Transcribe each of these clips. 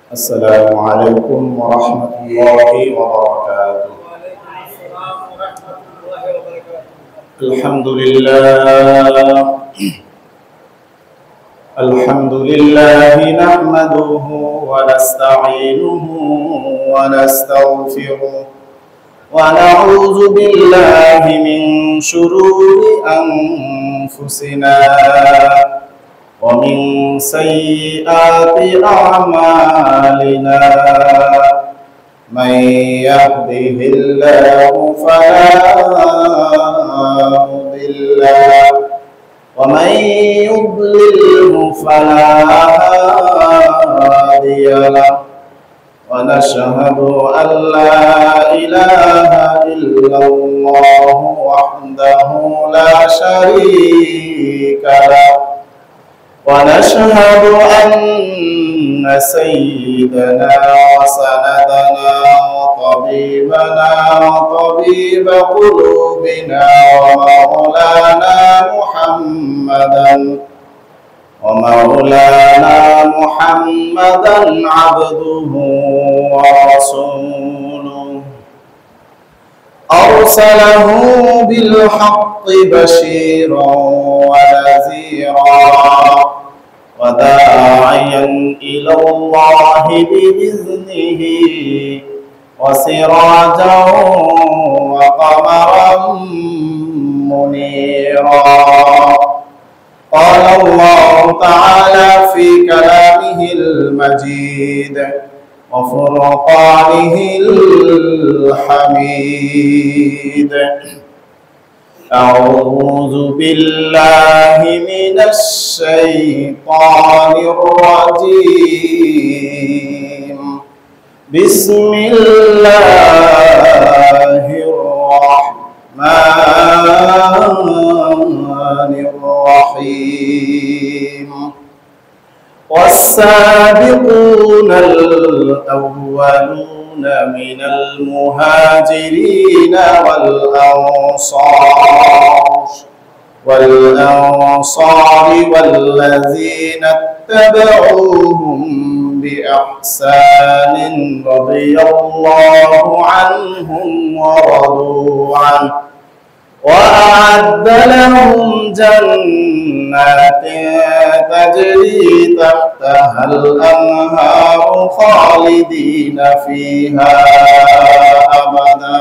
السلام عليكم ورحمة الله وبركاته. الحمد لله نحمده ونستعينه ونستغفره ونعوذ بالله من شرور أنفسنا ومن سيئات أعمالنا من يهده الله فلا مضل له ومن يضلله فلا هادي له ونشهد أن لا إله إلا الله وحده لا شريك له ونشهد أن سيدنا وسندنا وطبيبنا وطبيب قلوبنا ومولانا محمدا عبده ورسوله أرسله بالحق بشيرا ونذيرا وداعيا إلى الله بإذنه وسراجا وقمرا منيرا. قال الله تعالى في كلامه المجيد وفرقانه الحميد. أعوذ بالله من الشيطان الرجيم. بسم الله الرحمن الرحيم. والسابقون الأولون من المهاجرين والأنصار والذين اتبعوهم بإحسان رضي الله عنهم ورضوا عنه وأعد لهم جنات تجري تحتها الأنهار خالدين فيها أبدا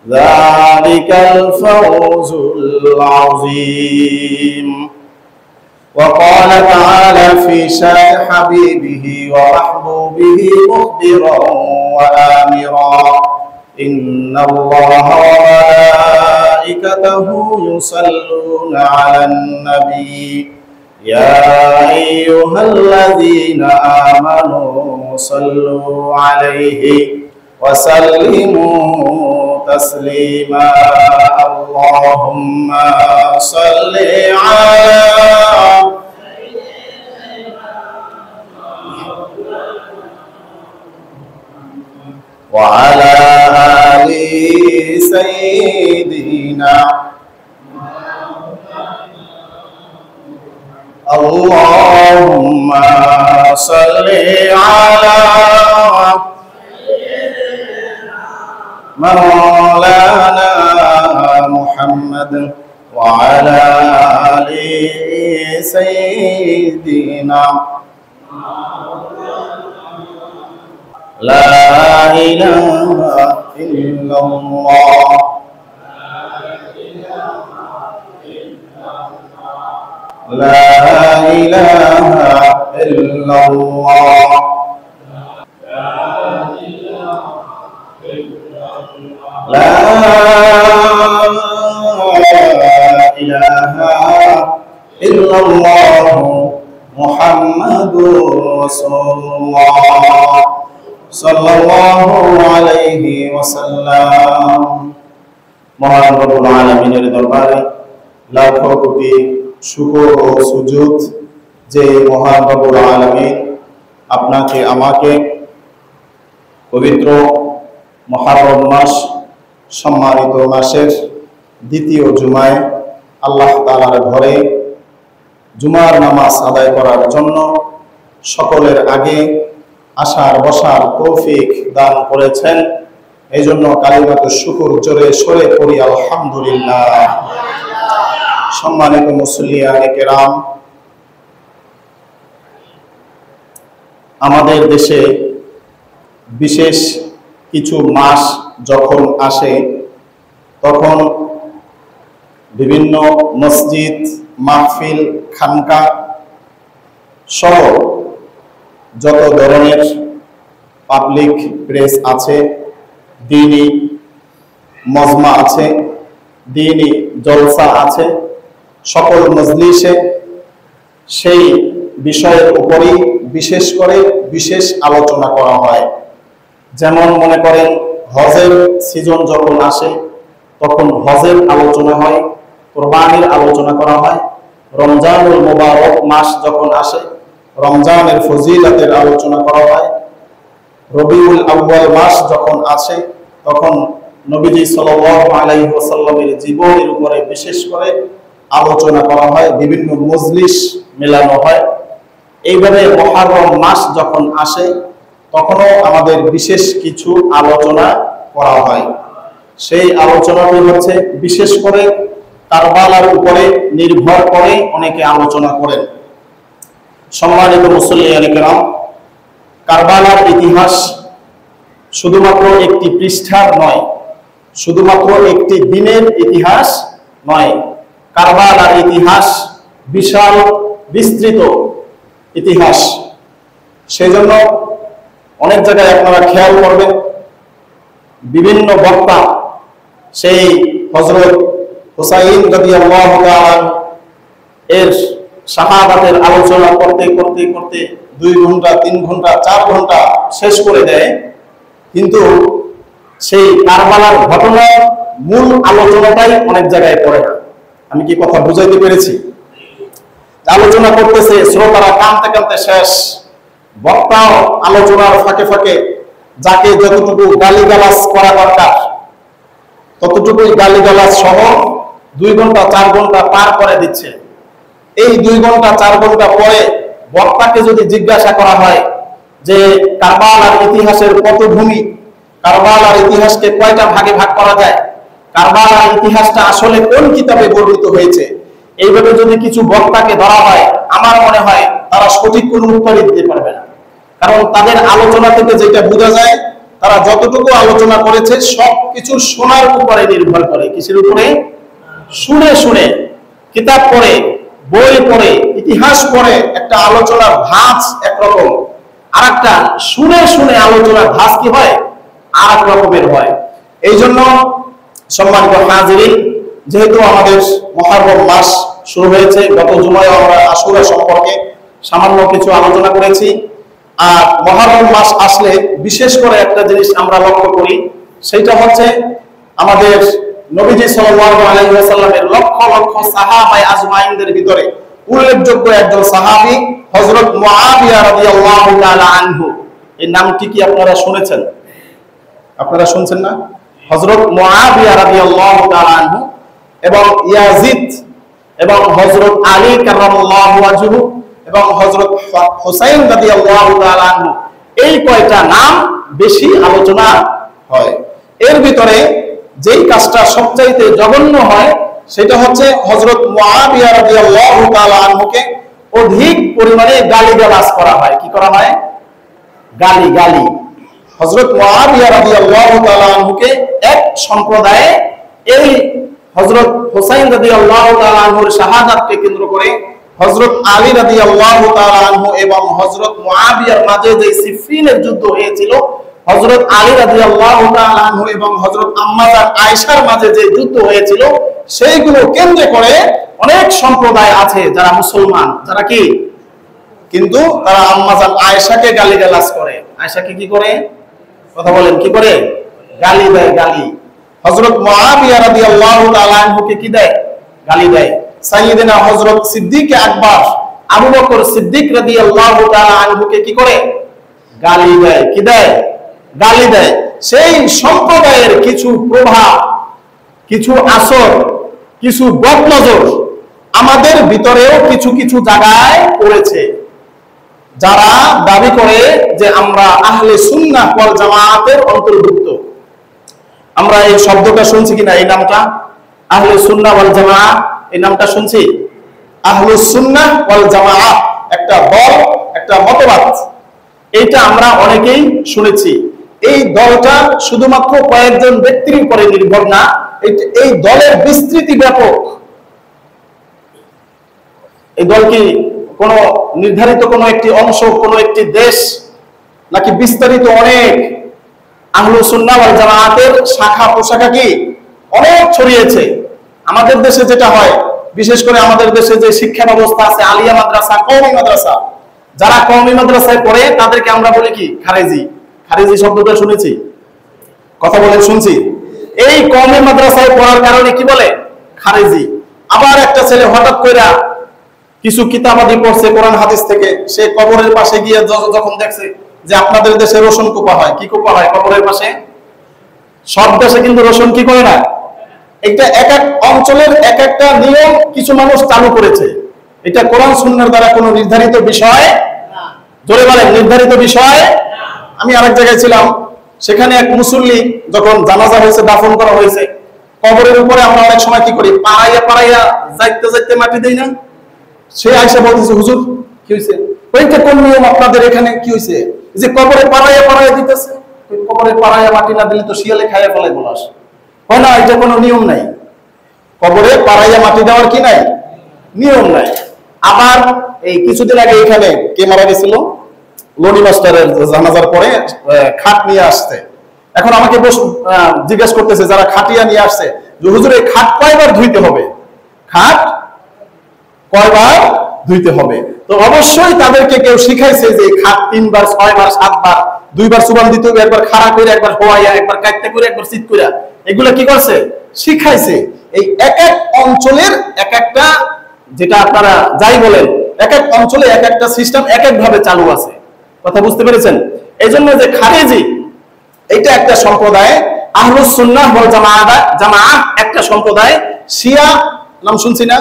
ذلك الفوز العظيم. وقال تعالى في شأن حبيبه ومحبوبه مخبرا وآمرا إن الله وملائكته يصلون على النبي يا أيها الذين آمنوا صلوا عليه وسلموا تسليما. اللهم صل على وعلى آل سيدنا. اللهم صل على مولانا محمد وعلى آل سيدنا. لا إله إلا الله لا إله إلا الله لا إله إلا الله محمد رسول الله صلى الله عليه وسلم. মহান রব্বুল আলামিনের দরবারে লাখো কোটি শুকর ও সুজুদ যে মহান রব্বুল আলামিন আপনাকে আমাকে পবিত্র মুহররম মাস সম্মানিত মাসের দ্বিতীয় জুমায় আল্লাহ তাআলার ঘরে জুমার নামাজ আদায় করার জন্য সকলের আগে আসার বসার তৌফিক দান করেছেন। এই জন্য কালিমাতুশ শুকর জোরে সরে পড়ি আলহামদুলিল্লাহ। সম্মানিত মুসল্লিয়ানে কেরাম, আমাদের দেশে বিশেষ কিছু মাস যখন আসে তখন বিভিন্ন মসজিদ, মাহফিল, খানকা সহ যত ধরনের পাবলিক প্লেস আছে, দ্বীনি মজমা আছে, দ্বীনি জলসা আছে, সকল মজলিসে সেই বিষয়ের উপরই বিশেষ করে বিশেষ আলোচনা করা হয়। যেমন মনে করেন হজের সিজন যখন আসে তখন হজের আলোচনা হয়, কুরবানির আলোচনা করা হয়। রমজানুল মুবারক মাস যখন আসে রমজানের ফজিলতের আলোচনা করা হয়। রবিউল আউয়াল মাস যখন আসে তখন নবীজি সাল্লাল্লাহু আলাইহি ওয়াসাল্লামের জীবনের উপরে বিশেষ করে আলোচনা করা হয়, বিভিন্ন মজলিস মেলানো হয়। এইভাবে মুহররম মাস যখন আসে তখনও আমাদের বিশেষ কিছু আলোচনা করা হয়। সেই আলোচনাটি হচ্ছে বিশেষ করে কারবালার উপরে নির্ভর করে অনেকে আলোচনা করেন। সম্মানিত মুসল্লিয়ানে কেরাম, কারবালার ইতিহাস শুধুমাত্র একটি পৃষ্ঠার নয়, শুধুমাত্র একটি দিনের ইতিহাস নয়। কারবালার ইতিহাস বিশাল বিস্তৃত ইতিহাস। সেজন্য অনেক জায়গায় আপনারা খেয়াল করবেন বিভিন্ন বক্তা সেই হযরত হুসাইন রাদিয়াল্লাহু তাআলা এর শাহাদাতের আলোচনা করতে করতে করতে 2 ঘন্টা 3 ঘন্টা 4 ঘন্টা শেষ করে দেয়, কিন্তু সেই কারবালার ঘটনার মূল আলোচনাটাই অনেক জায়গায় পড়ে না। আমি কি কথা বুঝাইতে পেরেছি? আলোচনা করতেছে, শ্রোতারা কাঁদতে কাঁদতে শেষ, বক্তাও আলোচনার ফাঁকে ফাঁকে যাকে যতটুকু গালিগালাজ করা দরকার ততটুকুই গালিগালাজ সহ 2 ঘন্টা 4 ঘন্টা পার করে দিচ্ছে। এই 2 ঘন্টা 4 ঘন্টা পরে বক্তাকে যদি জিজ্ঞাসা করা হয় যে কারবালার ইতিহাসের পটভূমি, কারবালার ইতিহাসকে কয়টা ভাগে ভাগ করা যায়, কারবালার ইতিহাসটা আসলে কোন কিতাবে বর্ণিত হয়েছে, এইভাবে যদি কিছু বক্তাকে ধরা হয় আমার মনে হয় তারা সঠিক কোনো উত্তরই দিতে পারবে না। কারণ তাদের আলোচনা থেকে যেটা বোঝা যায় তারা যতটুকু আলোচনা করেছে সবকিছু শোনার উপরে নির্ভর করে। কিসের উপরে? শুনে শুনে, কিতাব পড়ে, বই পড়ে, ইতিহাস পড়ে একটা আলোচনার ধাঁচ একরকম, আর একটা শুনে শুনে আলোচনার ধাঁচ কি হয় আর এক রকমের হয়। এই জন্য সম্মানিত হাজিরিন, যেহেতু আমাদের মুহররম মাস শুরু হয়েছে, গত জুমায় আমরা আশুরা সম্পর্কে সামান্য কিছু আলোচনা করেছি। আর মুহররম মাস আসলে বিশেষ করে একটা জিনিস আমরা লক্ষ্য করি, সেটা হচ্ছে আমাদের নবীজি সাল্লাল্লাহু আলাইহি ওয়াসাল্লামের লক্ষ লক্ষ সাহাবায়ে আজমাইনদের ভিতরে উল্লেখযোগ্য একজন সাহাবী হযরত মুআবিয়া রাদিয়াল্লাহু তাআলা আনহু। এই নামটি কি আপনারা শুনেছেন? আপনারা শুনছেন না? হযরত মুআবিয়া রাদিয়াল্লাহু তাআলা আনহু এবং ইয়াজিদ এবং হযরত আলী কারামাল্লাহু ওয়াজহু এবং হযরত হুসাইন রাদিয়াল্লাহু তাআলা আনহু, এই কয়টা নাম বেশি আলোচনা হয়। এর ভিতরে যেই কাজটা সবচাইতে জঘন্য হয় সেটা হচ্ছে হযরত মুআবিয়া রাদিয়াল্লাহু তাআলা আনহুকে অধিক পরিমাণে গালিগালাজ করা হয়। কি করা হয়? গালি। হযরত মুআবিয়া রাদিয়াল্লাহু তাআলা আনহুকে এক সম্প্রদায়ে এই হযরত হুসাইন রাদিয়াল্লাহু তাআলা আনহুর শাহাদাতকে কেন্দ্র করে হযরত আলী রাদিয়াল্লাহু তাআলা আনহু এবং হযরত মুআবিয়ার মাঝে যে সিফিনের যুদ্ধ হয়েছিল, হযরত আলী রাদিয়াল্লাহু তাআলা আনহু এবং হযরত আম্মা জান আয়েশার মাঝে যে যুদ্ধ হয়েছিল, সেইগুলো কেন্দ্র করে অনেক সম্প্রদায় আছে যারা মুসলমান, যারা কি কিন্তু তারা আম্মা জান আয়েশাকে গালিগালাজ করে। আয়েশাকে কি করে? কথা বলেন, কি করে? গালি দেয়, গালি। হযরত মুআবিয়া রাদিয়াল্লাহু তাআলা আনহুকে কি দেয়? গালি দেয়। সাইয়্যিদিনা হযরত সিদ্দিক আকবর আবু বকর সিদ্দিক রাদিয়াল্লাহু তাআলা আনহুকে কি করে? গালি দেয়। কি দেয়? গালি দেয়। সেই সম্প্রদায়ের কিছু প্রভাব, কিছু আসর, কিছু বদনজর আমাদের ভিতরেও কিছু কিছু জায়গায় পড়েছে। যারা দাবি করে যে আমরা আহলে সুন্নাহ ওয়াল জামাতের অন্তর্ভুক্ত। আমরা এই শব্দটা শুনছি কিনা, এই নামটা আহলে সুন্নাহ ওয়াল জামাত, এই নামটা শুনছি। আহলুস সুন্নাহ ওয়াল জামাত একটা দল, একটা মতবাদ, এইটা আমরা অনেকেই শুনেছি। এই দলটা শুধুমাত্র কয়েকজন ব্যক্তির উপরে নির্ভর না, এই দলের বিস্তৃতি ব্যাপক। এই দল কি কোন নির্ধারিত কোন একটি অংশ, কোন একটি দেশ, নাকি বিস্তারিত অনেক? আহলুস সুন্নাহ ওয়াল জামাতের শাখা প্রশাখা কি অনেক ছড়িয়েছে। আমাদের দেশে যেটা হয়, বিশেষ করে আমাদের দেশে যে শিক্ষা ব্যবস্থা আছে, আলিয়া মাদ্রাসা, কওমি মাদ্রাসা, যারা কওমি মাদ্রাসায় পড়ে তাদেরকে আমরা বলি কি খারেজি। খারেজি শব্দটা শুনেছি, কথা বলেন শুনছি। এই কওমি মাদ্রাসায় পড়ার কারণে কি বলে খারেজি। আবার একটা ছেলে হঠাৎ কইরা কিছু কিতাবাদি পড়ছে কোরআন হাদিস থেকে, সে কবরের পাশে গিয়ে যখন দেখছে যে আপনাদের দেশে রসুন কোপা হয়, কি কোপা হয় কবরের পাশে, সব দেশে কিন্তু রসুন কি করে না। এটা এক এক অঞ্চলের এক একটা নিয়ম কিছু মানুষ চালু করেছে। এটা কোরআন সুন্নাহর দ্বারা কোনো নির্ধারিত বিষয় না। জোরে বলেন নির্ধারিত বিষয়। আমি আরেক জায়গায় ছিলাম, সেখানে এক মুসল্লি যখন জানাজা হয়েছে, দাফন করা হয়েছে, কবরের উপরে আমরা অনেক সময় কি করি, পাড়াইয়া পাড়াইয়া যাইতে যাইতে মাটি দেই না। সে আইসা বলতেছে, হুজুর কি হয়েছে? ওইটা কোন নিয়ম আপনাদের এখানে? কি হয়েছে যে কবরে পাড়াইয়া পাড়াইয়া দিতেছে? কবরে পাড়াইয়া মাটি না দিলে তো শিয়ালে খাইয়া ফেলাই বলাস হয় না, এটা কোনো নিয়ম নাই। কবরে পাড়াইয়া মাটি দেওয়ার কি নাই, নিয়ম নাই। আবার এই কিছুদিন আগে এখানে কে মারা গেছিল, লনি মাস্টারের জানাজার পরে খাট নিয়ে আসছে। এখন আমাকে জিজ্ঞাসা করতেছে যারা খাটিয়া নিয়ে আসছে, যে হুজুর এই খাট কয়বার ধুইতে হবে, খাট কয়বার ধুইতে হবে? তো অবশ্যই তাদেরকে কেউ শিখাইছে যে খাট 3 বার 6 বার 7 বার, 2 বার সুবান দিতে হবে, একবার খাড়া করে, একবার হোয়াইয়া, একবার কাটতে করে, একবার চিত করে, এগুলো কি করছে শিখাইছে। এই এক এক অঞ্চলের এক একটা, যেটা আপনারা যাই বলেন, এক এক অঞ্চলে এক একটা সিস্টেম এক এক ভাবে চালু আছে। কথা বুঝতে পেরেছেন? এই জন্য যে খারেজি এটা একটা সম্প্রদায়, আহলুস সুন্নাহ ওয়াল জামাত একটা সম্প্রদায়, শিয়া নাম শুনছি না,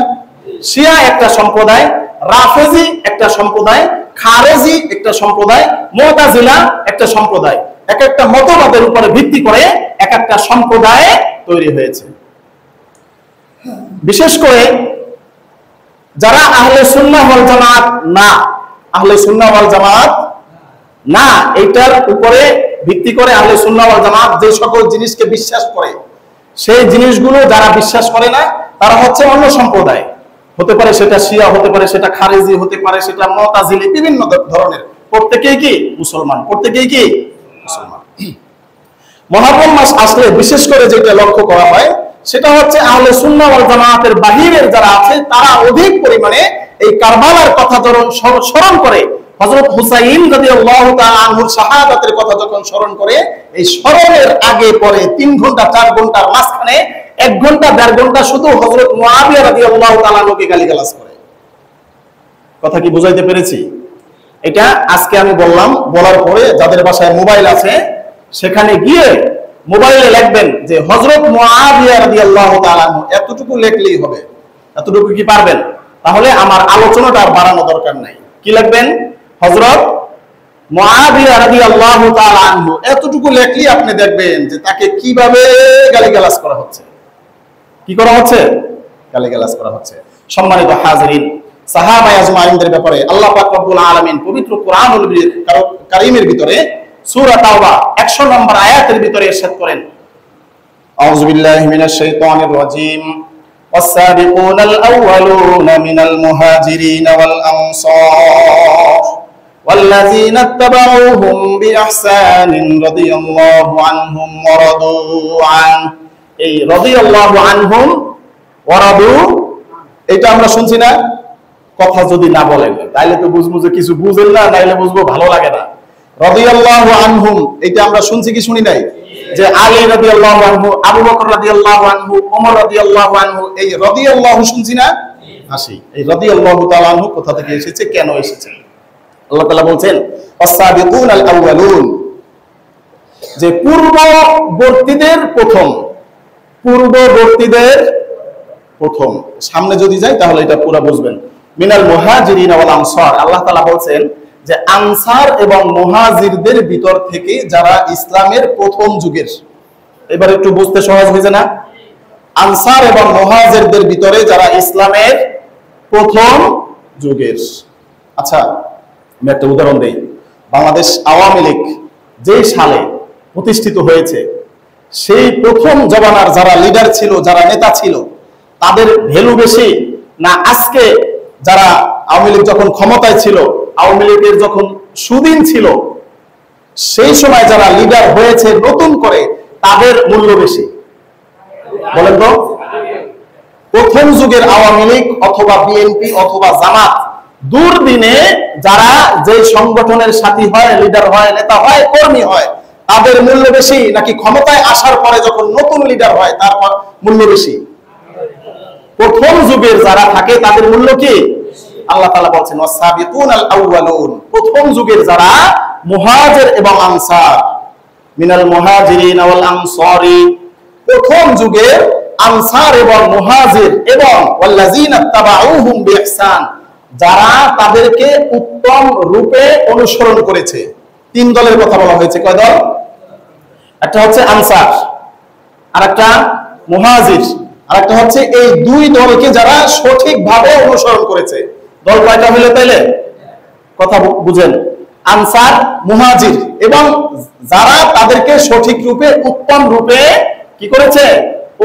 শিয়া একটা সম্প্রদায়, রাফেজি একটা সম্প্রদায়, খারেজি একটা সম্প্রদায়, মুতাজিলা একটা সম্প্রদায়। এক একটা মতবাদের উপরে ভিত্তি করে এক একটা সম্প্রদায় তৈরি হয়েছে। বিশেষ করে যারা আহলে সুন্নাহ ওয়াল জামাত না, আহলে সুন্নাহ ওয়াল জামাত না, এইটার উপরে ভিত্তি করে আহলে সুন্নাহ ওয়াল জামাত যে সকল জিনিসকে বিশ্বাস করে, সেই জিনিসগুলো যারা বিশ্বাস করে না তারা হচ্ছে অন্য সম্প্রদায়। হতে পারে সেটা শিয়া, হতে পারে সেটা খারেজি, হতে পারে সেটা মুতাজিলি, বিভিন্ন ধরনের। প্রত্যেকেই কি মুসলমান, প্রত্যেকেই কি মুসলমান। মুহররম মাস আসলে বিশেষ করে যেটা লক্ষ্য করা হয় সেটা হচ্ছে আহলে সুন্নাহ ওয়াল জামাতের বাহিরের যারা আছে তারা অধিক পরিমাণে এই কারবালার কথা যখন স্মরণ করে, হযরত হুসাইন রাদিয়াল্লাহু তাআলা আনহুর শাহাদাতের কথা যখন স্মরণ করে, এই স্মরণের আগে পরে 3 ঘন্টা 4 ঘন্টার মাঝখানে 1 ঘন্টা 1.5 ঘন্টা শুধু হযরত মুআবিয়া রাদিয়াল্লাহু তাআলা আনহুকে গালিগালাজ করে। কথা কি বুঝাইতে পেরেছি? এটা আজকে আমি বললাম, বলার পরে যাদের বাসায় মোবাইল আছে সেখানে গিয়ে মোবাইলে লিখবেন যে হযরত মুআবিয়া রাদিয়াল্লাহু তাআলা আনহু, এতটুকু লিখলেই হবে। এতটুকু কি পারবেন? তাহলে আমার আলোচনাটা আর বাড়ানো দরকার নাই। কি লিখবেন? হযরত মুআবিয়া রাদিয়াল্লাহু তাআলা আনহু, এতটুকু লিখলেই আপনি দেখবেন যে তাকে কিভাবে গালিগালাজ করা হচ্ছে। কি করা হচ্ছে? গালিগালাজ করা হচ্ছে। সম্মানিত হাজিরিন, সাহাবায়ে আজমাইনদের ব্যাপারে আল্লাহ পাক রব্বুল আলামিন পবিত্র কোরআনুল কারীমের ভিতরে সূরা তাওবা 100 নম্বর আয়াতের ভিতরে ইরশাদ করেন, আউযু বিল্লাহি মিনাশ শাইতানির রাজীম, ওয়াস-সাবিকুনাল আউওয়ালুনা মিনাল মুহাজিরিনা ওয়াল আনসার ওয়াল্লাযীনা ইত্তাবাউহুম বিইহসানিন রাদিয়াল্লাহু আনহুম ওয়া রাদু আন। এই রাদিয়াল্লাহু আনহুম ওয়া রাদু, এটা আমরা শুনছি না? কথা যদি না বলেন তাইলে তো বুঝবো যে কিছু বুঝেন না, নাইলে বুঝবো ভালো লাগে না। রাদিয়াল্লাহু আনহুম, এটা আমরা শুনছি কি শুনি নাই? যে আলী রাদিয়াল্লাহু আনহু, আবু বকর রাদিয়াল্লাহু আনহু, ওমর রাদিয়াল্লাহু আনহু, এই রাদিয়াল্লাহু শুনছি না? আসি, এই রাদিয়াল্লাহু তাআলা আনহু কোথা থেকে এসেছে, কেন এসেছে? আল্লাহ তাআলা বলছেন ওয়াস-সাবিকুনাল আউওয়ালুন, যে পূর্ববর্তীদের প্রথম, পূর্ববর্তীদের প্রথম। সামনে যদি যাই তাহলে এটা পুরো বুঝবেন। মিনাল মুহাজিরিন ওয়াল আনসার, আল্লাহ তাআলা বলছেন যে আনসার এবং মুহাজিরদের ভিতর থেকে যারা ইসলামের প্রথম যুগের, এবার একটু বুঝতে সহজ হয়েছে না? আনসার এবং মুহাজিরদের ভিতরে যারা ইসলামের প্রথম যুগের। আচ্ছা, আমি একটা উদাহরণ দেই। বাংলাদেশ আওয়ামী লীগ যেই সালে প্রতিষ্ঠিত হয়েছে, সেই প্রথম জমানার যারা লিডার ছিল, যারা নেতা ছিল, তাদের ভ্যালু বেশি না আজকে যারা আওয়ামী লীগ যখন ক্ষমতায় ছিল, আওয়ামী লীগের যখন সুদিন ছিল, সেই সময় যারা লিডার হয়েছে নতুন করে, তাদের মূল্য বেশি? বলেন তো। প্রথম যুগের আওয়ামী লীগ অথবা বিএনপি অথবা জামাত, দুর্দিনে যারা যে সংগঠনের সাথী হয়, লিডার হয়, নেতা হয়, কর্মী হয়, তাদের মূল্য বেশি নাকি ক্ষমতায় আসার পরে যখন নতুন লিডার হয় তারপর মূল্য বেশি? প্রথম যুগের যারা থাকে তাদের মূল্য কি? আল্লাহ তাআলা বলছেন ওয়াসাবিকুনাল আউয়ালুন, প্রথম যুগের যারা মুহাজির এবং আনসার, মিনাল মুহাজিরিন ওয়াল আনসারি, প্রথম যুগের আনসার এবং মুহাজির এবং ওয়াল্লাযিনা তাবাউহুম বিইহসান, যারা তাদেরকে উত্তম রূপে অনুসরণ করেছে। তিন দলের কথা বলা হয়েছে। কয় দল? একটা হচ্ছে আনসার, আর একটা মুহাজির, আর একটা হচ্ছে এই দুই দলকে যারা সঠিকভাবে অনুসরণ করেছে। দল কয়টা হইলো তাইলে? কথা বুঝেন। আনসার, মুহাজির এবং যারা তাদেরকে সঠিক রূপে, উত্তম রূপে কি করেছে?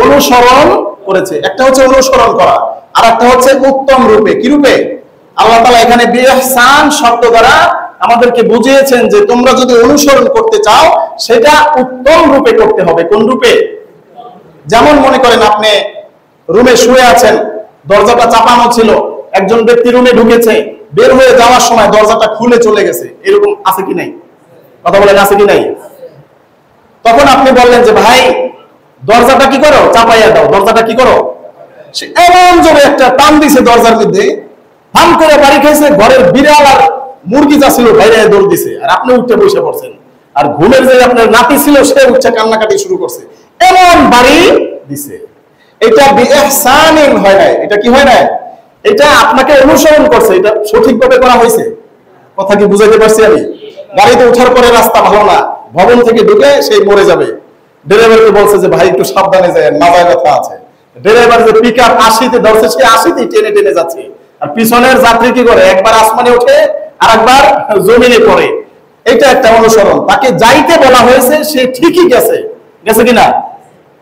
অনুসরণ করেছে। একটা হচ্ছে অনুসরণ করা, আর একটা হচ্ছে উত্তম রূপে। কি রূপে? আল্লাহ তাআলা এখানে বিইহসান শব্দ দ্বারা আমাদেরকে বুঝিয়েছেন যে তোমরা যদি অনুসরণ করতে চাও সেটা উত্তম রূপে করতে হবে। কোন রূপে? যেমন মনে করেন আপনি রুমে শুয়ে আছেন, দরজাটা চাপানো ছিল, একজন ব্যক্তি রুমে ঢুকেছে, বের হয়ে যাওয়ার সময় দরজাটা খুলে চলে গেছে, এরকম আছে কি নাই? কথা বলেন, আছে কি নাই? তখন আপনি বললেন যে ভাই দরজাটা কি করো, চাপাইয়া দাও, দরজাটা কি করো। সে এমন জোরে একটা টান দিছে দরজার মধ্যে, হাম করে বাড়ি খাইছে, ঘরের বিড়াল আর মুরগি যা ছিল বাইরে দৌড় দিছে, আর আপনি উঠে বসে পড়ছেন। আর ঘুমের যে আপনার নাতি ছিল সে উঠে কান্নাকাটি শুরু করছে, এমন বাড়ি দিছে। এটা বিইহসানিন হয় নাই। এটা কি হয় নাই? এটা আপনাকে অনুসরণ করছে, এটা সঠিকভাবে করা হয়েছে। কথা কি বুঝাইতে পারছি আমি? গাড়িতে ওঠার পরে রাস্তা ভালো না, ভবন থেকে ঢুকে সেই মরে যাবে, ড্রাইভারকে বলছে যে ভাই একটু সাবধানে যায়, মাথায় ব্যথা আছে। ড্রাইভার যে পিকআপ 80-তে ধরছে, সে 80-তেই টেনে টেনে যাচ্ছে, আর পিছনের যাত্রী কি করে, একবার আসমানে ওঠে আর একবার জমিনে পড়ে। এটা একটা অনুসরণ। তাকে যাইতে বলা হয়েছে, সে ঠিকই গেছে, গেছে কিনা?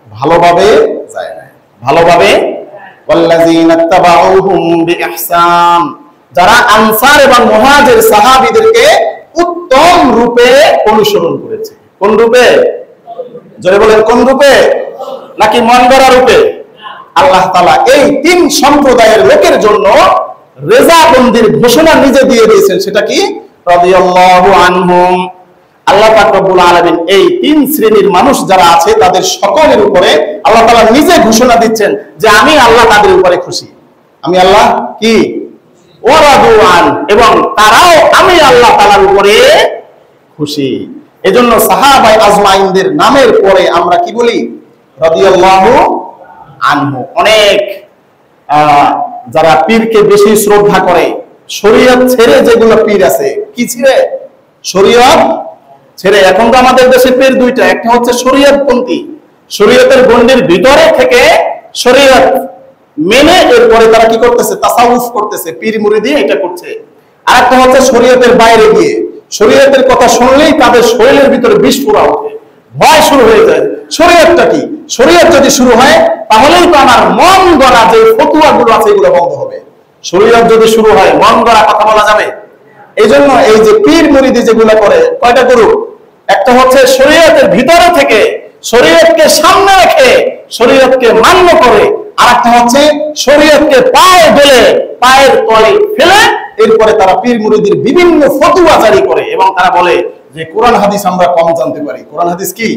ভালোভাবে যায় না, ভালোভাবে। ওয়াল্লাযিনা তাবাউহুম বিইহসান, যারা আনসার এবং মুহাজির সাহাবীদেরকে উত্তম রূপে অনুসরণ করেছে। কোন রূপে? জোরে বলেন, কোন রূপে? নাকি মন গড়া রূপে? আল্লাহ তাআলা এই তিন সম্প্রদায়ের লোকের জন্য রেজাবন্দির ঘোষণা নিজে দিয়ে দিয়েছেন। সেটা কি? রাদিয়াল্লাহু আনহুম। আল্লাহ পাক রব্বুল আলামিন এই তিন শ্রেণীর মানুষ যারা আছে তাদের সকলের উপরে আল্লাহ তাআলা নিজে ঘোষণা দিচ্ছেন যে আমি আল্লাহ তাদের উপরে খুশি। আমি আল্লাহ কি? ওয়ারাদু আন, এবং তারাও আমি আল্লাহ তাআলার উপরে খুশি। এজন্য সাহাবায়ে আজমাইনদের নামের পরে আমরা কি বলি? রাদিয়াল্লাহু আনহু। অনেক যারা পীরকে বেশি শ্রদ্ধা করে, শরীয়ত ছেড়ে যেগুলো পীর আছে, কি ছেড়ে? শরীয়ত ছেড়ে। এখন তো আমাদের দেশে পীর দুইটা, একটা হচ্ছে শরীয়তপন্থী, শরীয়তের গণ্ডির ভিতরে থেকে শরীয়ত মেনে এরপরে তারা কি করতেছে? তাসাউফ করতেছে, পীর মুরিদি এটা করছে। আর একটা হচ্ছে শরীয়তের বাইরে গিয়ে শরীয়তের কথা শুনলেই তাদের শরীরের ভিতরে বিস্ফোরণ ওঠে, ভয় শুরু হয়ে যায়। শরীয়তটা কি? শরীয়ত যদি শুরু হয় তাহলেই তো আমার মন গড়া যে ফতোয়া গুলো আছে এগুলো বন্ধ হবে। শরীয়ত যদি শুরু হয় মন গড়া কথা বলা যাবে? এই জন্য এই যে পীর মুরিদি যেগুলো করে, কয়টা গ্রুপ? একটা হচ্ছে শরীয়তের ভিতরে থেকে শরীয়তকে সামনে রেখে শরীয়তকে মান্য করে, আর একটা হচ্ছে শরীয়তকে পায়ে ফেলে, পায়ের তলে ফেলে এরপরে তারা পীর মুরিদির বিভিন্ন ফতোয়া জারি করে এবং তারা বলে যে কোরআন হাদিস আমরা কম জানতে পারি। কোরআন হাদিস কি?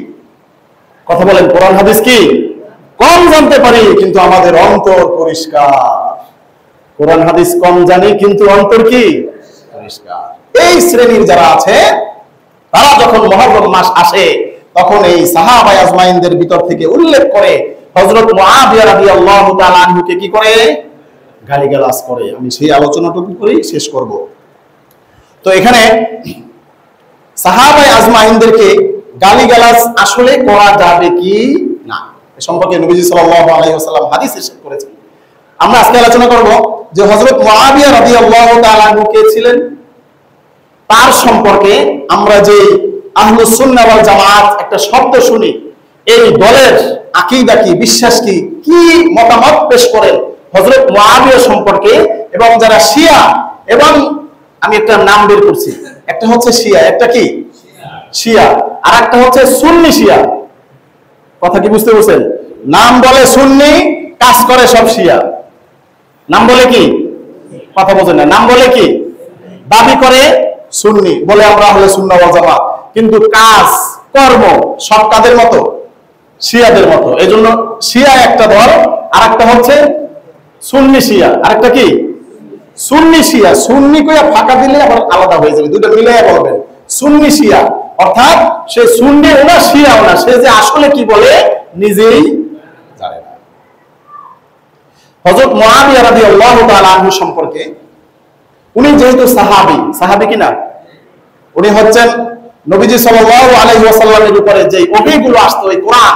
কথা বলেন, কোরআন হাদিস কি? কম জানতে পারি কিন্তু আমাদের অন্তর পরিষ্কার। কোরআন হাদিস কম জানি কিন্তু অন্তর কি? পরিষ্কার। এই শ্রেণীর যারা আছে তারা যখন মুহররম মাস আসে তখন এই সাহাবায়ে আজমাইনদের ভিতর থেকে উল্লেখ করে হযরত মুআবিয়া রাদিয়াল্লাহু তাআলা আনহুকে কি করে? গালিগালাজ করে। আমি সেই আলোচনাটুকু করেই শেষ করব। তো এখানে সাহাবায়ে আজমাইনদেরকে গালিগালাজ আসলে করা যাবে কি না এ সম্পর্কে নবীজি সাল্লাল্লাহু আলাইহি ওয়াসাল্লাম হাদিস ইরশাদ করেছেন। আমরা আজকে আলোচনা করব যে হযরত মুআবিয়া রাদিয়াল্লাহু তাআলা আনহু কে ছিলেন, তার সম্পর্কে আমরা যে আহলুস সুন্নাহ ওয়াল জামাত একটা শব্দ শুনি, এই দলের আকীদা কি, বিশ্বাস কি, কি মতামত পেশ করেন হযরত মুআবিয়া সম্পর্কে। এবং যারা শিয়া, এবং আমি একটা নাম বের করছি, একটা হচ্ছে শিয়া, একটা কি শিয়া, আর একটা হচ্ছে সুন্নি শিয়া। কথা কি বুঝতে পারছেন? নাম বলে সুন্নি, কাজ করে সব শিয়া। নাম বলে কি, কথা বোঝেন না, নাম বলে কি, দাবি করে সুন্নি, বলে আমরা আহলে সুন্নাহ ওয়াল জামাত, কিন্তু কাজ কর্ম সব কাদের মতো, শিয়াদের মতো। এজন্য শিয়া একটা দল, আর একটা হচ্ছে সুন্নি শিয়া, আরেকটা কি সুন্নি শিয়া। সুন্নি কইয়া ফাঁকা দিলে আবার আলাদা হয়ে যাবে, দুটো মিলাইয়া বলবেন সুন্নি শিয়া, অর্থাৎ সে সুন্নিও না শিয়াও না, সে যে আসলে কি বলে নিজেই জানে না। হযরত মুআবিয়া রাদিয়াল্লাহু তাআলা আনহু সম্পর্কে, উনি যেহেতু সাহাবী, সাহাবী কিনা, উনি হচ্ছেন নবীজি সাল্লাল্লাহু আলাইহি ওয়াসাল্লামের উপরে যে ওহীগুলো আসতো, এই কোরআন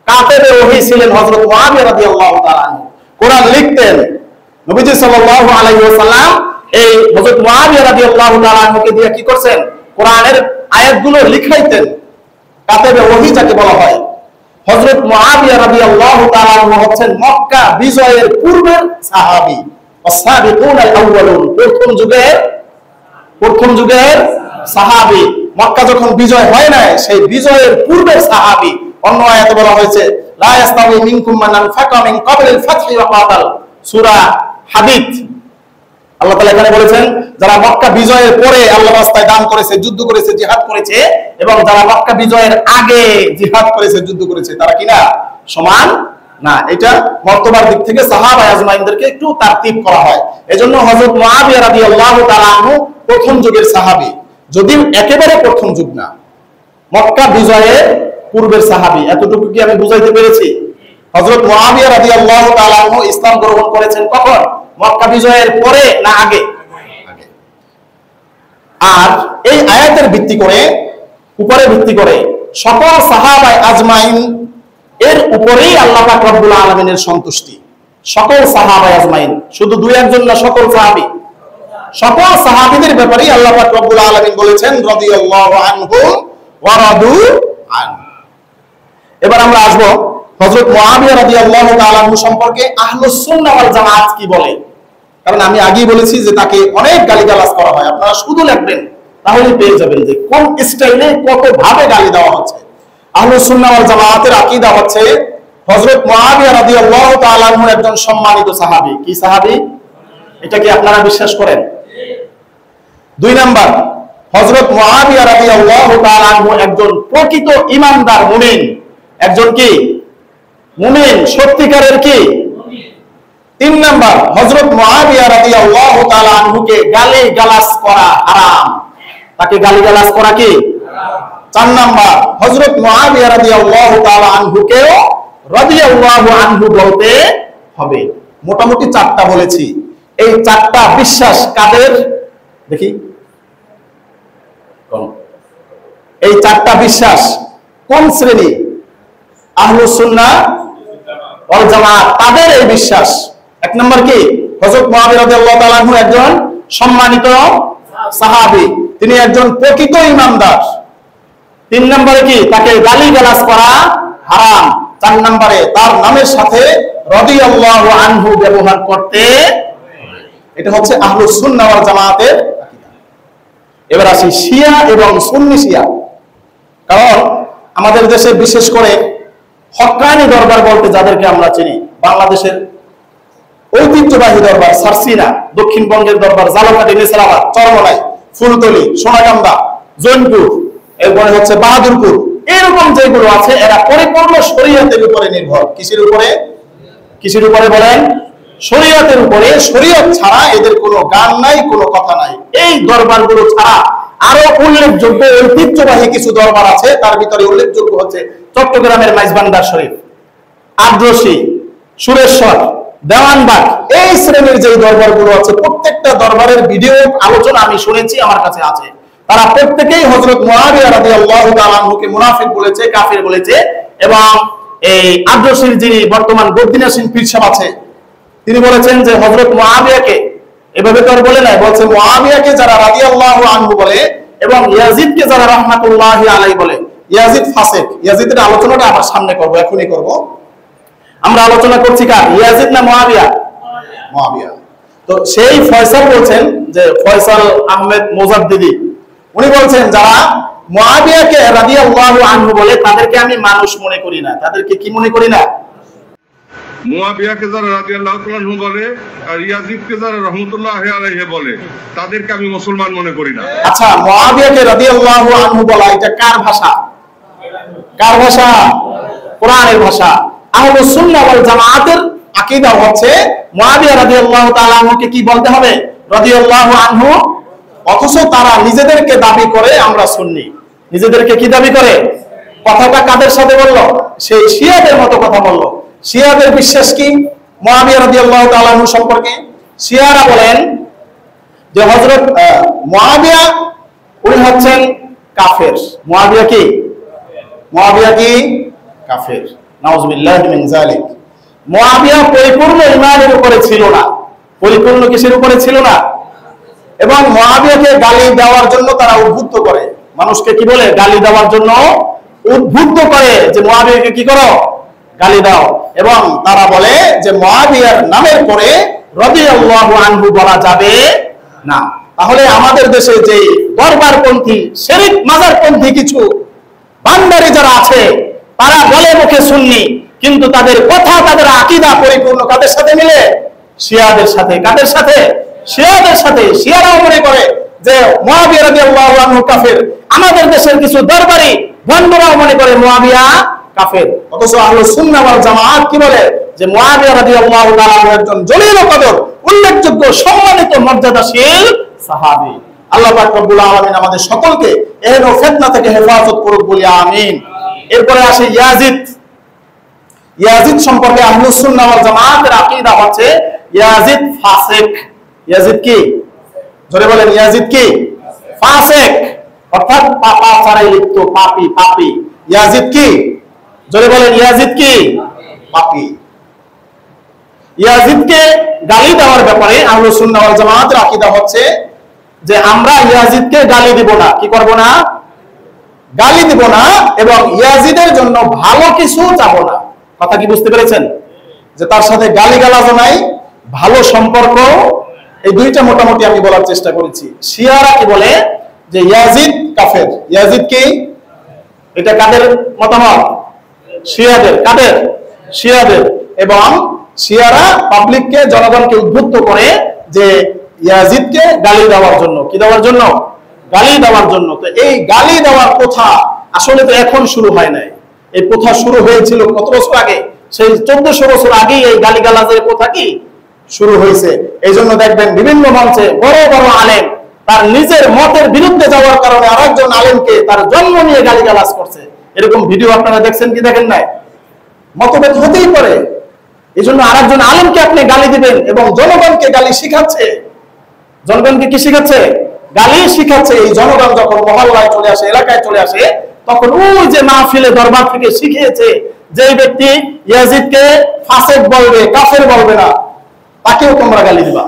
কাতেবে ওহী ছিলেন হযরত মুআবিয়া রাদিয়াল্লাহু তাআলা আনহু। কোরআন লিখতেন নবীজি সাল্লাল্লাহু আলাইহি ওয়াসাল্লাম, এই হযরত মুআবিয়া রাদিয়াল্লাহু তাআলা আনহুকে দিয়ে কি করছেন, কোরআনের আয়াতগুলো লিখাইতেন। কাতেবে ওহী যাকে বলা হয়। হযরত মুআবিয়া রাদিয়াল্লাহু তাআলা আনহু হচ্ছেন মক্কা বিজয়ের পূর্বের সাহাবী, ওয়াস-সাবিকুনাল আউয়ালুন, প্রথম যুগের সাহাবী। মক্কা যখন বিজয় হয় না, সেই বিজয়ের পূর্বের সাহাবী। অন্য আয়াতে বলা হয়েছে লা ইয়াস্তাউই মিনকুম মান আনফাকা মিন ক্বাবলিল ফাতহি ওয়া কাতাল, সূরা হাদীদ। আল্লাহ তাআলা এখানে বলেছেন যারা মক্কা বিজয়ের পরে আল্লাহর রাস্তায় দান করেছে, যুদ্ধ করেছে, জিহাদ করেছে, এবং যারা মক্কা বিজয়ের আগে জিহাদ করেছে, যুদ্ধ করেছে, তারা কিনা সমান না। এটা মর্তবার দিক থেকে সাহাবায়ে আজমাইনদেরকে একটু তারতিব করা হয়। এজন্য হযরত মুআবিয়া রাদিয়াল্লাহু তাআলা আনহু প্রথম যুগের সাহাবী, যদিও একেবারে প্রথম যুগ না, মক্কা বিজয়ের পূর্বের সাহাবী। এতটুকু কি আমি বুঝাইতে পেরেছি? হযরত মুআবিয়া রাদিয়াল্লাহু তাআলা আনহু ইসলাম গ্রহণ করেছেন কখন? মক্কা বিজয়ের পরে না আগে? আর এই আয়াতের ভিত্তি করে, উপরে ভিত্তি করে সকল সাহাবায়ে আজমাইন এর উপরেই আল্লাহ পাক রব্বুল আলামিনের সন্তুষ্টি। সকল সাহাবায়ে আজমাইন, শুধু দুই একজন না, সকল সাহাবী, সকল সাহাবীদের ব্যাপারেই আল্লাহ পাক রব্বুল আলামিন বলেছেন রাদিয়াল্লাহু আনহুম ওয়া রাদু আন। এবার আমরা আসব হযরত মুআবিয়া রাদিয়াল্লাহু তাআলা আনহু সম্পর্কে আহলুস সুন্নাহ ওয়াল জামাত কি বলে। কারণ আমি আগেই বলেছি যে তাকে অনেক গালিগালাজ করা হয়, আপনারা শুধু লিখবেন তাহলে পেয়ে যাবেন যে কোন স্টাইলে কত ভাবে গালি দেওয়া হচ্ছে। আহলুস সুন্নাহ ওয়াল জামাতের আকীদা হচ্ছে হযরত মুআবিয়া রাদিয়াল্লাহু তাআলা আনহু একজন সম্মানিত সাহাবী। কি সাহাবী? এটা কি আপনারা বিশ্বাস করেন? দুই নাম্বার, হযরত মুআবিয়া রাদিয়াল্লাহু তাআলা আনহু একজন প্রকৃত ঈমানদার মুমিন। একজন কি মুমিন, সত্যিকারের কি মুমিন। তিন নাম্বার, হযরত মুআবিয়া রাদিয়াল্লাহু তাআলা আনহুকে গালিগালাজ করা হারাম, তাকে গালিগালাজ করা কি হারাম। চার নাম্বার, হযরত মুআবিয়া রাদিয়াল্লাহু তাআলা আনহুকেও রাদিয়াল্লাহু আনহু বলতে হবে। মোটামুটি চারটা বলেছি। এই চারটা বিশ্বাস কাদের দেখি? এই চারটা বিশ্বাস কোন শ্রেণী? আহলুস সুন্নাহ ওয়াল জামাত, তাদের এই বিশ্বাস। এক নম্বর কি? হযরত মুআবিয়া রাদিয়াল্লাহু তাআলা আনহু একজন সম্মানিত সাহাবী, তিনি একজন প্রকৃত ঈমানদার। তিন নম্বরে কি? তাকে গালিগালাজ করা হারাম। চার নম্বরে তার নামের সাথে রাদিয়াল্লাহু আনহু ব্যবহার করতে। এটা হচ্ছে আহলুস সুন্নাহ ওয়াল জামাতের আকীদা। এবার আসি শিয়া এবং সুন্নি শিয়া। কারণ আমাদের দেশে বিশেষ করে হক্কানি দরবার বলতে যাদেরকে আমরা চিনি, বাংলাদেশের ঐতিহ্যবাহী দরবার সারসিনা, দক্ষিণবঙ্গের দরবার জালকাঠি, নেছারাবাদ, চরমনাই, ফুলতলি, সোনাকান্দা, জৈনপুর, এরপরে হচ্ছে বাহাদুরপুর, এরকম যেগুলো আছে এরা পরিপূর্ণ শরীয়তের উপরে নির্ভর। কিসের উপরে? কিসের উপরে বলেন? শরীয়তের উপরে। শরীয়ত ছাড়া এদের কোনো গান নাই, কোনো কথা নাই। এই দরবারগুলো ছাড়া আরো উল্লেখযোগ্য ঐতিহ্যবাহী কিছু দরবার আছে, তার ভিতরে উল্লেখযোগ্য হচ্ছে চট্টগ্রামের মাইজভান্ডার শরীফ, আদ্রসি, সুরেশ্বর, দেওয়ানবাগ, এই শ্রেণীর যে দরবারগুলো আছে প্রত্যেকটা দরবারের ভিডিও আলোচনা আমি শুনেছি, আমার কাছে আছে। তারা প্রত্যেকেই হযরত মুআবিয়া রাদিয়াল্লাহু তাআলা আনহুকে মুনাফিক বলেছে, কাফির বলেছে। এবং এই আদ্রশীর যিনি বর্তমান গদ্দিনাসীন পীর সাহেব আছে, তিনি বলেছেন যে হযরত মুআবিয়াকে, এভাবে তো আর বলে নাই, বলছে মুআবিয়াকে যারা রাদিয়াল্লাহু আনহু বলে এবং ইয়াজিদকে যারা রাহমাতুল্লাহি আলাইহি বলে, ইয়াজিদ ফাসিক। ইয়াজিদের আলোচনাটা আমার সামনে করব, এখনই করব। আমরা আলোচনা করছি কার, ইয়াজিদ না মুআবিয়া? মুআবিয়া। তো সেই ফয়সাল বলছেন, যে ফয়সাল আহমেদ মুজাদ্দিদি, উনি বলছেন যারা মুআবিয়াকে রাদিয়াল্লাহু আনহু বলে তাদেরকে আমি মানুষ মনে করি না। তাদেরকে কি মনে করি না? মুআবিয়াকে যারা রাদিয়াল্লাহু তাআলা আনহু বলে আর ইয়াজিদকে যারা রাহমাতুল্লাহি আলাইহি বলে তাদেরকে আমি মুসলমান মনে করি না। আচ্ছা, মুআবিয়াকে রাদিয়াল্লাহু আনহু বলা এটা কার ভাষা? কার ভাষা? কোরআনের ভাষা। আহলুস সুন্নাহ ওয়াল জামাআতের আকীদা হচ্ছে মুআবিয়া রাদিয়াল্লাহু তাআলা আনহুকে কি বলতে হবে? রাদিয়াল্লাহু আনহু। অথচ তারা নিজেদেরকে দাবি করে আমরা সুন্নি। নিজেদেরকে কি দাবি করে? কথাটা কাদের সাথে বলল? সেই শিয়াদের মতো কথা বলল। শিয়াদের বিশ্বাস কি মুআবিয়া রাদিয়াল্লাহু তাআলা আনহু সম্পর্কে? শিয়ারা বলেন যে হযরত মুআবিয়া উনি হচ্ছেন কাফের। মুআবিয়া কি? মুআবিয়া কি? কাফের। নাউযুবিল্লাহি মিন যালিক। মুআবিয়া পরিপূর্ণ ঈমানের উপরে ছিল না। পরিপূর্ণ কিসের উপরে ছিল না? এবং মুআবিয়াকে গালি দেওয়ার জন্য তারা উদ্বুদ্ধ করে। মানুষকে কি বলে? গালি দেওয়ার জন্য উদ্বুদ্ধ করে যে মুআবিয়াকে কি করো? গালি দাও। এবং তারা বলে যে মুআবিয়ার নামের পরে রাদিয়াল্লাহু আনহু বলা যাবে না। তাহলে আমাদের দেশে যে দরবারপন্থী, শিরক মাজারপন্থী কিছু বান্দারি যারা আছে, তারা বলে মুখে সুন্নি, কিন্তু তাদের কথা, তাদের আকীদা পরিপূর্ণ কাদের সাথে মিলে? শিয়াদের সাথে। কাদের সাথে? শিয়াদের সাথে। শিয়ারাও মনে করে যে মুআবিয়া রাদিয়াল্লাহু আনহু কাফের। আমাদের দেশের কিছু দরবারি ভণ্ডরাও মনে করে মুআবিয়া কাফের। অথচ আহলুস সুন্নাহ ওয়াল জামাআত কি বলে? যে মুআবিয়া রাদিয়াল্লাহু তাআলা একজন জলিল কদর, উল্লেখযোগ্য, সম্মানিত, মর্যাদাশীল সাহাবী। আল্লাহ পাক রব্বুল আলামিন আমাদের সকলকে এহেন ফিতনা থেকে হেফাজত করুক বলি আমিন। এরপরে আসে ইয়াজিদ। ইয়াজিদ সম্পর্কে আহলুস সুন্নাহ ওয়াল জামাআতের আকীদা হচ্ছে ইয়াজিদ ফাসিক। ইয়াজিদ কি? জোরে বলেন, ইয়াজিদ কি? ফাসিক, অর্থাৎ পাপাচারে লিপ্ত, পাপী। পাপী। ইয়াজিদ কি? জোরে বলেন, ইয়াজিদ কি? পাপী। ইয়াজিদকে গালি দেওয়ার ব্যাপারে আহলুস সুন্নাহ ওয়াল জামাআতের আকীদা হচ্ছে যে আমরা ইয়াজিদকে গালি দিব না। কি করব না? গালি দিব না। এবং ইয়াজিদের জন্য ভালো কিছু চাবো না। কথা কি বুঝতে পেরেছেন? যে তার সাথে গালিগালাজও নাই, ভালো সম্পর্ক, এই দুইটা মোটামুটি আমি বলার চেষ্টা করেছি। শিয়ারা কি বলে? যে ইয়াজিদ কাফের। ইয়াজিদ কি? এটা কাদের মতামত? শিয়াদের। কাদের? শিয়াদের। এবং শিয়ারা পাবলিককে, জনগণকে উদ্বুদ্ধ করে যে ইয়াজিদকে গালি দেওয়ার জন্য। কি দেওয়ার জন্য? গালি দেওয়ার জন্য। তো এই গালি দেওয়ার কথা আসলে তো এখন শুরু হয় নাই। এই প্রথা শুরু হয়েছিল কত বছর আগে? সেই 1400 বছর আগেই এই গালিগালাজের কথা কি শুরু হয়েছে। এই জন্য দেখবেন বিভিন্ন মঞ্চে বড় বড় আলেম তার নিজের মতের বিরুদ্ধে যাওয়ার কারণে আরেকজন আলেমকে তার জন্ম নিয়ে গালিগালাজ করছে। এরকম ভিডিও আপনারা দেখছেন কি দেখেন নাই? মতভেদ হতেই পারে, এই জন্য আরেকজন আলেমকে আপনি গালি দিবেন এবং জনগণকে গালি শিখাচ্ছে। জনগণকে কি শিখাচ্ছে? গালি শিখাচ্ছে। এই জনগণ যখন মহল্লায় চলে আসে, এলাকায় চলে আসে, তখন ওই যে মাহফিলে দরবার থেকে শিখিয়েছে যে ব্যক্তি ইয়াজিদকে ফাসিক বলবে, কাফের বলবে না, তাকেও তোমরা গালি দিবা।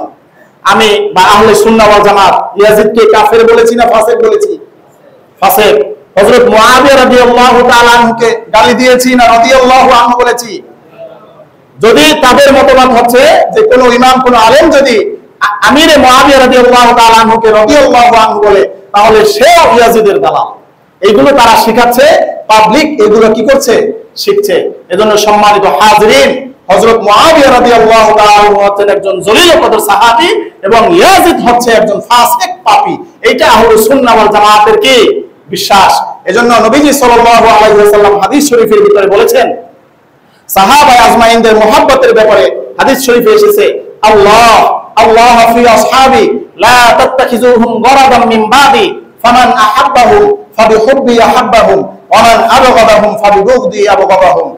আমি বা আহলে সুন্নাহ ওয়াল জামাত ইয়াজিদকে কাফের বলেছি না ফাসিক বলেছি? ফাসিক। হযরত মুআবিয়া রাদিয়াল্লাহু তাআলা আনহুকে গালি দিয়েছি না রাদিয়াল্লাহু আনহু বলেছি? যদি তাদের মতবাদ হচ্ছে যে কোন ইমাম, কোন আলেম যদি আমিরে মুআবিয়া রাদিয়াল্লাহু তাআলা আনহুকে রাদিয়াল্লাহু আনহু বলে, তাহলে সেও ইয়াজিদের দালাল। এইগুলো তারা শিখাচ্ছে, পাবলিক এগুলো কি করছে? শিখছে। এজন্য সম্মানিত হাজিরিন, হযরত মুআবিয়া রাদিয়াল্লাহু তাআলা আনহু হচ্ছেন একজন জলিল কদর সাহাবী এবং ইয়াজিদ হচ্ছে একজন ফাসিক, পাপী। এইটা আহলুস সুন্নাহ ওয়াল জামাতের কি বিশ্বাস। এজন্য নবীজি সাল্লাল্লাহু আলাইহি ওয়াসাল্লাম হাদিস শরীফের ভিতরে বলেছেন, সাহাবা আজমাইনদের মুহাব্বতের ব্যাপারে হাদিস শরীফে এসেছে, আল্লাহ আল্লাহ ফি আসহাবি লা তাত্তাখিজুহুম গরাদাম মিন বাদি ফামান আহাব্বাহুম ফাবিহুব্বি আহাব্বাহুম ওয়া মান আবগাদাহুম ফাবিবুগদি আবগাদাহুম।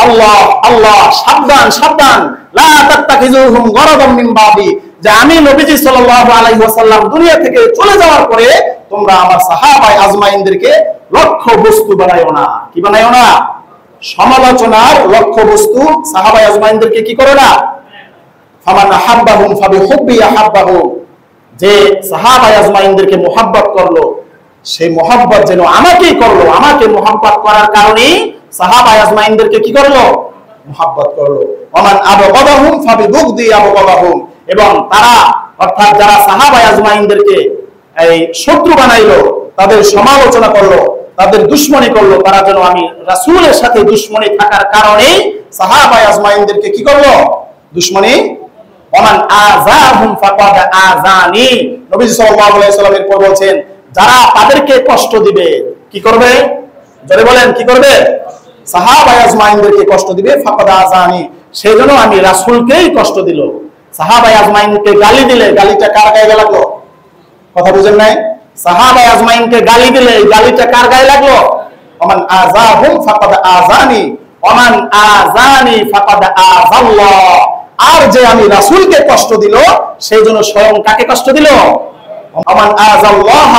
আল্লাহ আল্লাহ, সাবধান সাবধান, লা তাত্তাখিজুহুম গরাদাম মিন বাদি, যে আমি নবীজি সাল্লাল্লাহু আলাইহি ওয়াসাল্লাম দুনিয়া থেকে চলে যাওয়ার পরে তোমরা আমার সাহাবায়ে আজমাইনদেরকে লক্ষ্য বস্তু বানায়ো না। কি বানায়ো না? সমালোচনার লক্ষ্য বস্তু সাহাবায়ে আজমাইনদেরকে কি করো না। ফামান আহাব্বাহুম ফাবিহুব্বি আহাব্বাহুম, যে সাহাবায়ে আজমাইনদেরকে মুহাব্বত করলো সেই মুহাব্বত যেন আমাকেই করলো, আমাকে মুহাব্বত করার কারণেই সাহাবায়ে আজমাইনদেরকে কি করলো? মুহাব্বত করলো। ওমান আবগাদাহুম ফাবিবুগদি আবগাদাহুম, এবং তারা অর্থাৎ যারা সাহাবায়ে আজমাইনদেরকে এই শত্রু বানাইলো, তাদের সমালোচনা করলো, তাদের দুশমনি করলো, তারা যেন আমি রাসূলের সাথে দুশমনি থাকার কারণেই সাহাবায়ে আজমাইনদেরকে কি করলো? দুশমনি। ওমান আযাহুম ফাকাদ আযানি, নবী সাল্লাল্লাহু আলাইহি ওয়াসাল্লাম এরপর বলেন যারা তাদেরকে কষ্ট দিবে কি করবে? জোরে বলেন কি করবে? সাহাবায়ে আজমাইনদেরকে কষ্ট দিবে। ফাকাদ আযানি, সেজন্য আমি রাসূলকেই কষ্ট দিল। সাহাবায়ে আজমাইনকে গালি দিলে গালিটা কার গায়ে লাগলো? কথা বুঝেন নাই? সাহাবায়ে আজমাইনকে গালি দিলে এই গালিটা কার গায়ে লাগলো? ওমান আযাহুম ফাকাদ আযানি ওমান আযানি ফাকাদ আযাল্লাহ, আর যে আমি রাসূলকে কষ্ট দিল সেইজন্য স্বয়ং কাকে কষ্ট দিল? ওমান আযাল্লাহ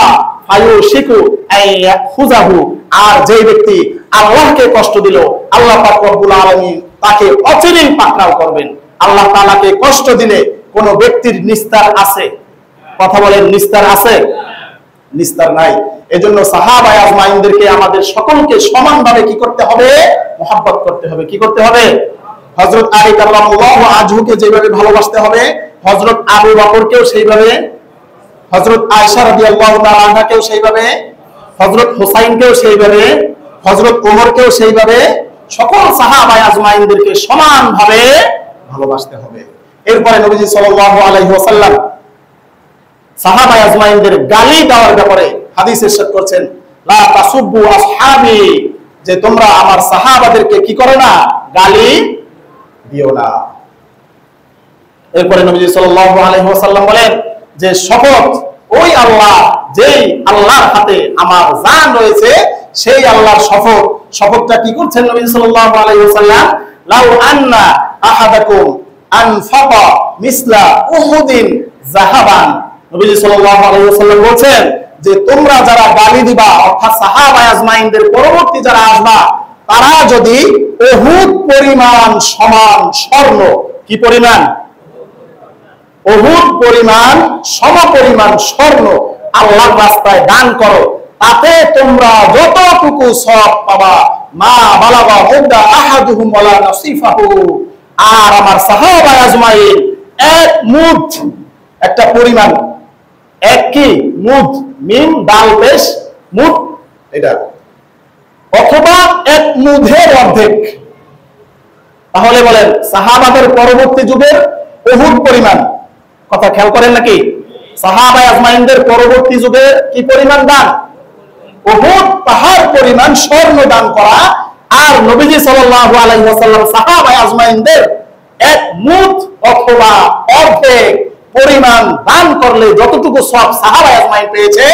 ফায়ুশিকু আইয়াখুযাহু, আর যে ব্যক্তি আল্লাহকে কষ্ট দিল আল্লাহ পাক রব্বুল আলামিন তাকে অচিরেই পাকড়াও করবেন। আল্লাহ তাআলাকে কষ্ট দিলে কোন ব্যক্তির নিস্তার আছে? কথা বলেন, নিস্তার আছে? নিস্তার নাই। এজন্য সাহাবায়ে আজমাইনদেরকে আমাদের সকলকে সমানভাবে কি করতে হবে? মুহাব্বত করতে হবে। কি করতে হবে? হযরত আলী কারামাল্লাহু আজহুকে যেভাবে ভালোবাসতে হবে, হযরত আবু বকরকেও সেইভাবে, হযরত আয়েশা রাদিয়াল্লাহু তাআলা আনহাকেও সেইভাবে, হযরত হুসাইনকেও সেইভাবে, হযরত ওমরকেও সেইভাবে, সকল সাহাবায়ে আজমাইনদেরকে সমানভাবে ভালোবাসতে হবে। এরপরে নবীজি সাল্লাল্লাহু আলাইহি ওয়াসাল্লাম সাহাবায়ে আজমাইনদের গালি দেওয়ার ব্যাপারে হাদিস ইরশাদ করেছেন, লা তাসুব্বু আসহাবি, যে তোমরা আমার সাহাবাদেরকে কি করো না? গালি দিও না। এরপরে নবীজি সাল্লাল্লাহু আলাইহি ওয়াসাল্লাম বলেন যে শপথ ওই আল্লাহ, যেই আল্লাহর হাতে আমার জান রয়েছে সেই আল্লাহর শপথ। শপথটা কি করছেন নবীজি সাল্লাল্লাহু আলাইহি ওয়াসাল্লাম? লাউ আন্না আহাদাকুম আনফাকা মিসলা উহুদিন যাহাবান, নবীজি সাল্লাল্লাহু আলাইহি ওয়াসাল্লাম বলেন যে তোমরা যারা গালি দিবা অর্থাৎ সাহাবায়ে আজমাইনদের পরবর্তী যারা আসবা, তারা যদি উহুদ পরিমাণ সমান স্বর্ণ, কি পরিমাণ? উহুদ পরিমাণ সমপরিমাণ স্বর্ণ আল্লাহর রাস্তায় দান করো, তাতে তোমরা যতটুকু সওয়াব পাবা মা বালাগা মুদ্দা আহাদুহুম ওয়ালা নাসিফাহু, আর আমার সাহাবায়ে আজমাইন এক মুদ, একটা পরিমাণ, এক কি মুদ, মিম দাল পেশ মুদ, এটা অথবা এক মুধের অর্ধেক। তাহলে বলেন সাহাবাদের পরবর্তী যুগের উহুদ পরিমাণ, কথা খেয়াল করেন নাকি? সাহাবায়ে আজমাইনদের পরবর্তী যুগের কি পরিমাণ দান? উহুদ পাহাড় পরিমাণ স্বর্ণ দান করা। আর নবীজি সাল্লাল্লাহু আলাইহি ওয়াসাল্লাম সাহাবায়ে আজমাইনদের এক মুদ অথবা অর্ধেক পরিমাণ দান করলে যতটুকু সওয়াব সাহাবায়ে আজমাইন পেয়েছে,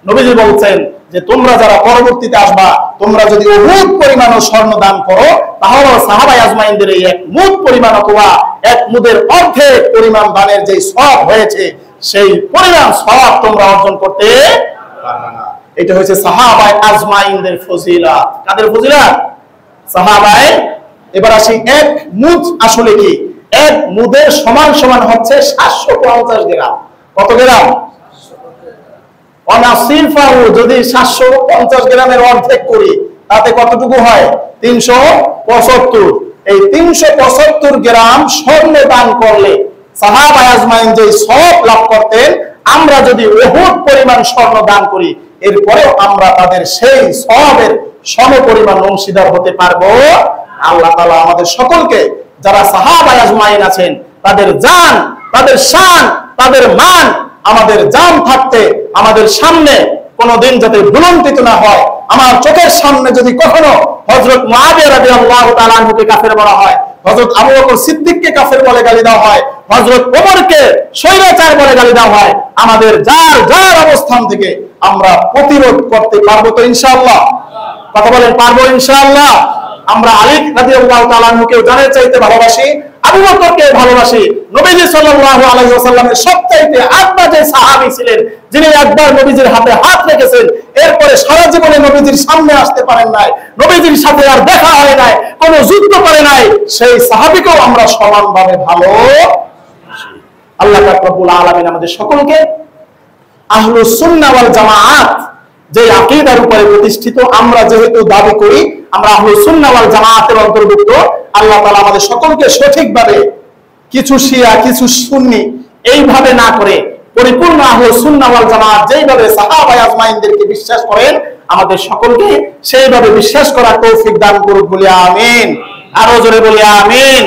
নবীজি বলছেন যে তোমরা যারা পরবর্তীতে আসবা তোমরা যদি উহুদ পরিমাণ স্বর্ণ দান করো তাহলে সাহাবায়ে আজমাইনদের এই এক মুদ পরিমাণ অথবা এক মুদের অর্ধেক পরিমাণ দানের যে সওয়াব হয়েছে সেই পরিমাণ সওয়াব তোমরা অর্জন করতে পারবে না। এটা হচ্ছে সাহাবায়ে আজমাইনদের ফজিলত। কাদের ফজিলত? সাহাবায়ে। এবার আসি এক মুদ আসলে কি? এক মুদের সমান সমান হচ্ছে 750 গ্রাম। কত গ্রাম? অনাসিফাহু, যদি 750 গ্রামের অর্ধেক করি তাতে কতটুকু হয়? 375। এই 375 গ্রাম স্বর্ণ দান করলে সাহাবায়ে আজমাইন যে সওয়াব লাভ করতেন, আমরা যদি উহুদ পরিমাণ স্বর্ণ দান করি এরপরেও আমরা তাদের সেই সওয়াবের সমপরিমাণ অংশীদার হতে পারবো। আল্লাহ তাআলা আমাদের সকলকে, যারা সাহাবায়ে আজমাইন আছেন, তাদের জান, তাদের শান, তাদের মান আমাদের জান থাকতে আমাদের সামনে কোনদিন যাতে ভুলন্টিত না হয়। আমার চোখের সামনে যদি কখনো হযরত মুআবিয়া রাদিয়াল্লাহু তাআলা আনহুকে কাফের বলা হয়, হযরত আবু বকর সিদ্দিককে কাফের বলে গালি দেওয়া হয়, হযরত ওমরকে স্বৈরাচার বলে গালি দেওয়া হয়, আমাদের যার যার অবস্থান থেকে আমরা প্রতিরোধ করতে পারবো তো ইনশাআল্লাহ? কথা বলেন পারবো ইনশাআল্লাহ? আমরা আলী রাদিয়াল্লাহু তাআলা আনহুকে জানের চাইতে ভালোবাসি, আবু বকরকে ভালোবাসি। নবীজি সাল্লাল্লাহু আলাইহি ওয়াসাল্লামের সবচাইতে আব্বা যে সাহাবী ছিলেন, যিনি একবার নবীজির হাতে হাত রেখেছেন, এরপরে সারা জীবনে নবীজির সামনে আসতে পারেন নাই, নবীজির সাথে আর দেখা হয় নাই, কোনো যুদ্ধ করে নাই, সেই সাহাবীকেও আমরা সমানভাবে ভালোবাসি। আল্লাহ পাক রব্বুল আলামিন আমাদের সকলকে আহলুস সুন্নাহ ওয়াল জামাআত যে আকীদার উপরে প্রতিষ্ঠিত, আমরা যেহেতু দাবি করি আমরা আহলুস সুন্নাহ ওয়াল জামাআতের অন্তর্ভুক্ত, আল্লাহ তাআলা আমাদের সকলকে সঠিকভাবে, কিছু শিয়া কিছু সুন্নি এইভাবে না করে পরিপূর্ণ আহলুস সুন্নাহ ওয়াল জামাআত যেইভাবে সাহাবায়ে আজমাইনদেরকে বিশ্বাস করেন, আমাদের সকলকে সেইভাবে বিশ্বাস করার তৌফিক দান করুক বলি আমিন। আরো জোরে বলি আমিন।